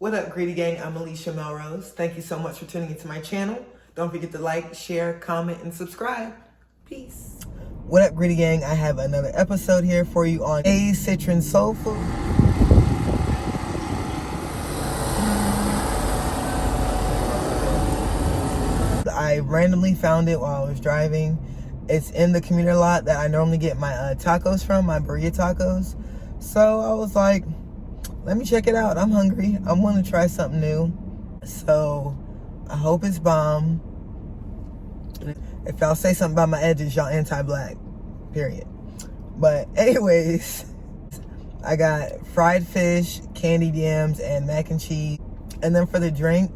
What up, Greedy Gang? I'm Alicia Melrose. Thank you so much for tuning into my channel. Don't forget to like, share, comment, and subscribe. Peace. What up, Greedy Gang? I have another episode here for you on Citrine Soul Food. I randomly found it while I was driving. It's in the commuter lot that I normally get my tacos from, my burrito tacos. So I was like, let me check it out. I'm hungry. I want to try something new. So I hope it's bomb. If y'all say something about my edges, y'all anti-black. Period. But anyways, I got fried fish, candied yams, and mac and cheese. And then for the drink,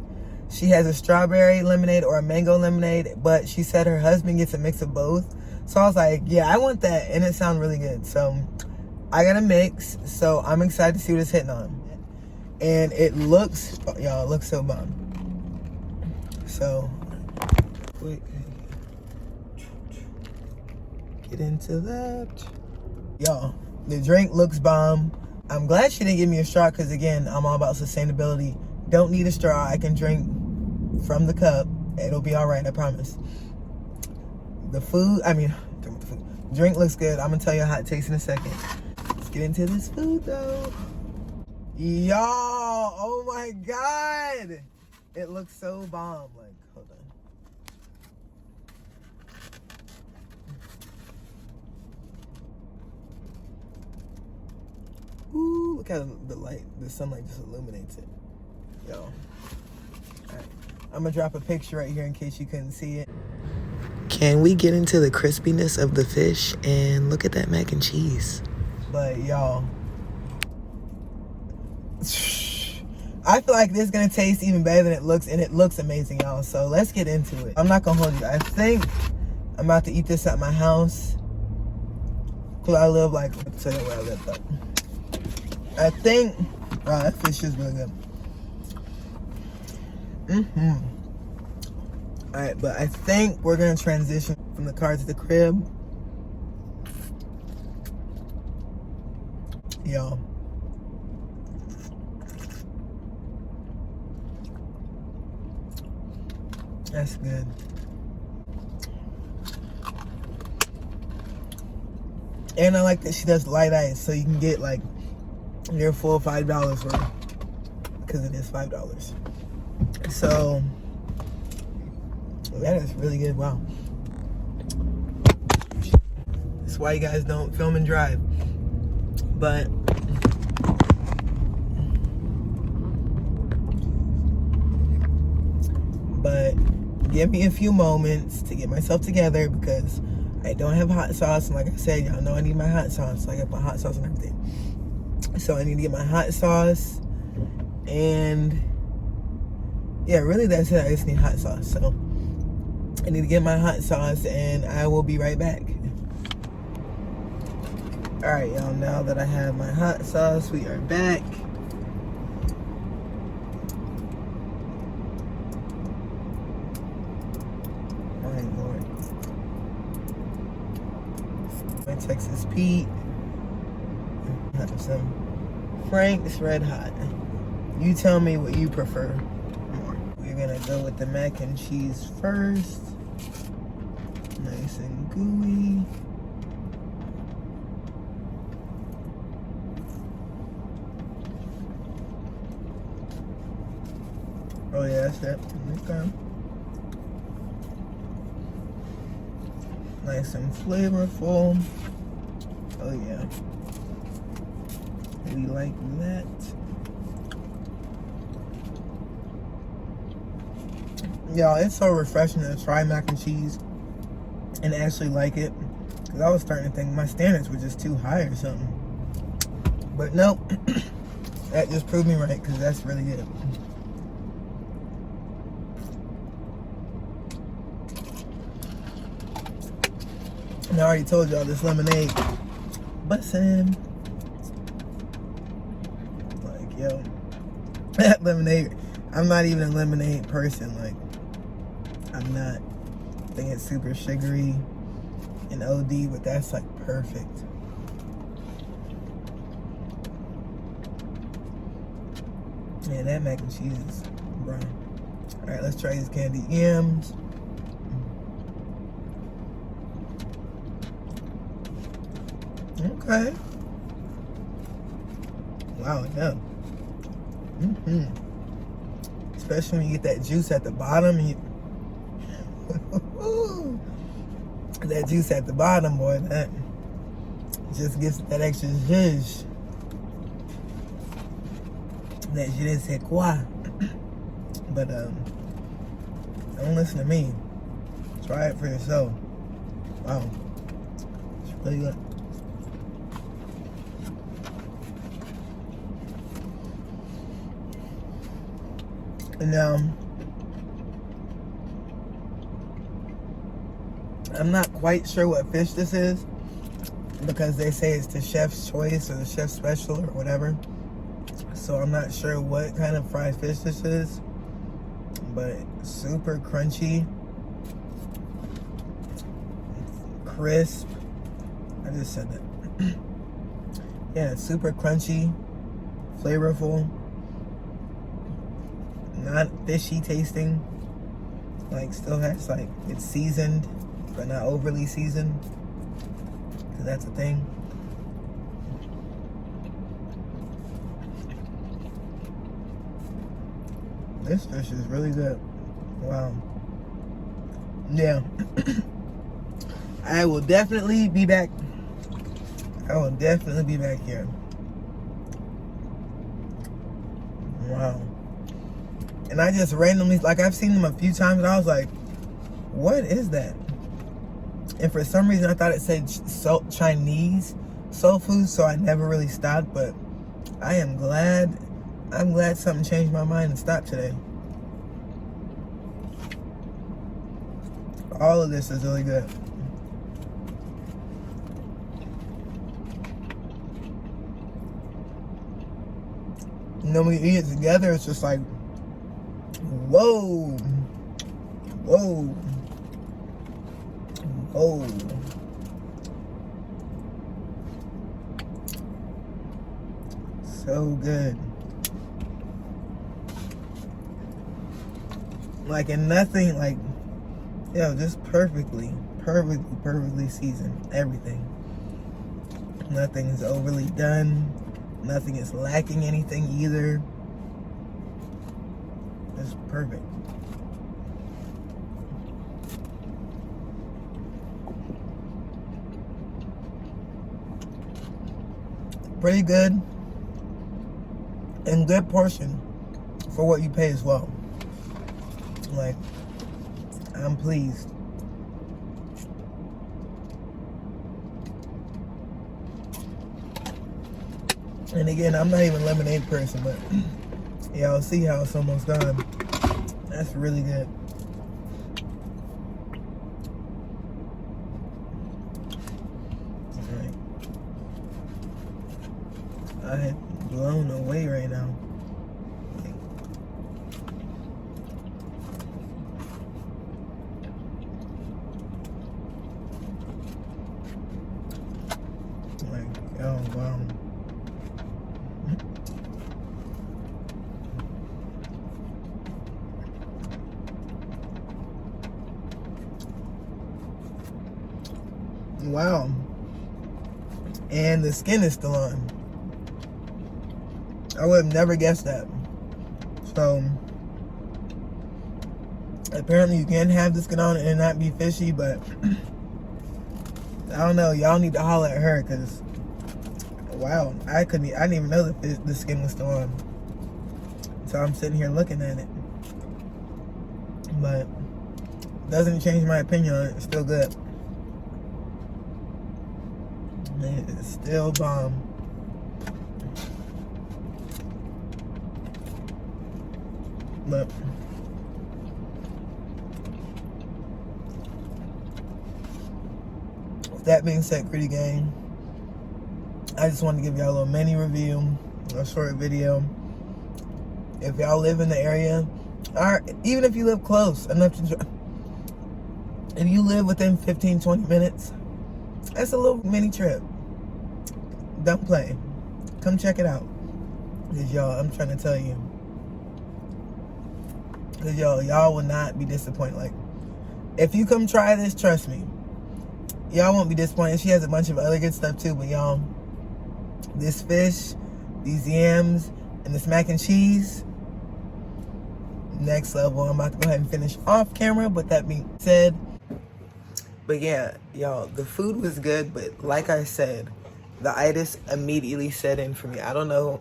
she has a strawberry lemonade or a mango lemonade, but she said her husband gets a mix of both. So I was like, yeah, I want that. And it sounded really good. So I got a mix. So I'm excited to see what it's hitting on. And it looks, y'all, it looks so bomb. So, quick. Get into that. Y'all, the drink looks bomb. I'm glad she didn't give me a straw because, again, I'm all about sustainability. Don't need a straw. I can drink from the cup. It'll be all right, I promise. The drink looks good. I'm going to tell you how it tastes in a second. Let's get into this food, though. Y'all, oh my God. It looks so bomb. Like, hold on. Ooh, look how the sunlight just illuminates it. Yo. All right. I'm gonna drop a picture right here in case you couldn't see it. Can we get into the crispiness of the fish and look at that mac and cheese? But y'all, I feel like this is gonna taste even better than it looks, and it looks amazing, y'all. So let's get into it. I'm not gonna hold you. I think I'm about to eat this at my house. Cause I live like, I'll tell you where I live though. I think, wow, that fish is really good. Alright, but I think we're gonna transition from the car to the crib. Y'all. That's good. And I like that she does light ice, so you can get like your full $5 worth, because it is $5. So that is really good. Wow. That's why you guys don't film and drive. But give me a few moments to get myself together because I don't have hot sauce. And like I said, y'all know I need my hot sauce. So I got my hot sauce and everything. So I need to get my hot sauce. And yeah, really that's it. I just need hot sauce. So I need to get my hot sauce and I will be right back. Alright, y'all, now that I have my hot sauce, we are back. My Lord. My Texas Pete. Have some Frank's Red Hot. You tell me what you prefer more. We're gonna go with the mac and cheese first. Nice and gooey. Oh yeah, that's it. Okay. Nice and flavorful. Oh yeah. We like that. Y'all, it's so refreshing to try mac and cheese and actually like it. Because I was starting to think my standards were just too high or something. But nope. That just proved me right because that's really good. And I already told y'all this lemonade bussin'. Like, yo, that lemonade, I'm not even a lemonade person. Like, I'm not. I think it's super sugary and OD, but that's like perfect. Man, that mac and cheese is brown. Alright, let's try these candied yams. Okay. Wow, yeah. Especially when you get that juice at the bottom. That juice at the bottom, boy, that just gives that extra zhuzh. That je ne sais quoi. But don't listen to me. Try it for yourself. Wow. It's really good. And I'm not quite sure what fish this is because they say it's the chef's choice or the chef's special or whatever. So I'm not sure what kind of fried fish this is, but super crunchy, crisp. I just said that. Yeah, it's super crunchy, flavorful, not fishy tasting. Like still has like, it's seasoned, but not overly seasoned, because that's a thing. This fish is really good. Wow. Yeah. I will definitely be back. I will definitely be back here. Wow. And I just randomly, like, I've seen them a few times and I was like, what is that? And for some reason I thought it said Chinese soul food, so I never really stopped, but I am glad. I'm glad something changed my mind and stopped today. All of this is really good. And then when you eat it together, it's just like, whoa, whoa, whoa. So good. Like, and nothing, like, yo, just perfectly seasoned. Everything. Nothing is overly done. Nothing is lacking anything either. It's perfect. Pretty good. And good portion for what you pay as well. Like, I'm pleased. And again, I'm not even a lemonade person, but y'all see how it's almost gone. That's really good. Alright. I am blown away right now. Oh, wow. Wow. And the skin is still on. I would have never guessed that. So, apparently you can have the skin on and not be fishy, but I don't know. Y'all need to holler at her, because wow, I didn't even know that the skin was still on. So I'm sitting here looking at it. But doesn't change my opinion on it. It's still good. It is still bomb. But with that being said, Gritty Gang, I just wanted to give y'all a little mini review, a short video. If y'all live in the area, or even if you live close enough to drive, if you live within 15-20 minutes, that's a little mini trip. Don't play. Come check it out. Because y'all, I'm trying to tell you, Because, y'all will not be disappointed. Like, if you come try this, trust me, y'all won't be disappointed. She has a bunch of other good stuff, too. But, y'all, this fish, these yams, and this mac and cheese, next level. I'm about to go ahead and finish off camera. But that being said, but yeah, y'all, the food was good. But like I said, the itis immediately set in for me. I don't know.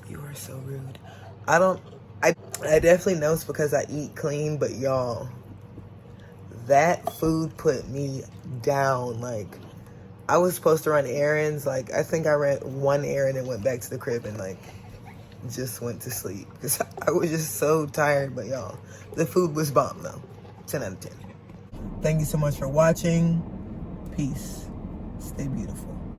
You are so rude. I definitely know it's because I eat clean, but y'all, that food put me down. Like, I was supposed to run errands. Like, I think I ran one errand and went back to the crib and, like, just went to sleep. Because I was just so tired. But, y'all, the food was bomb, though. 10 out of 10. Thank you so much for watching. Peace. Stay beautiful.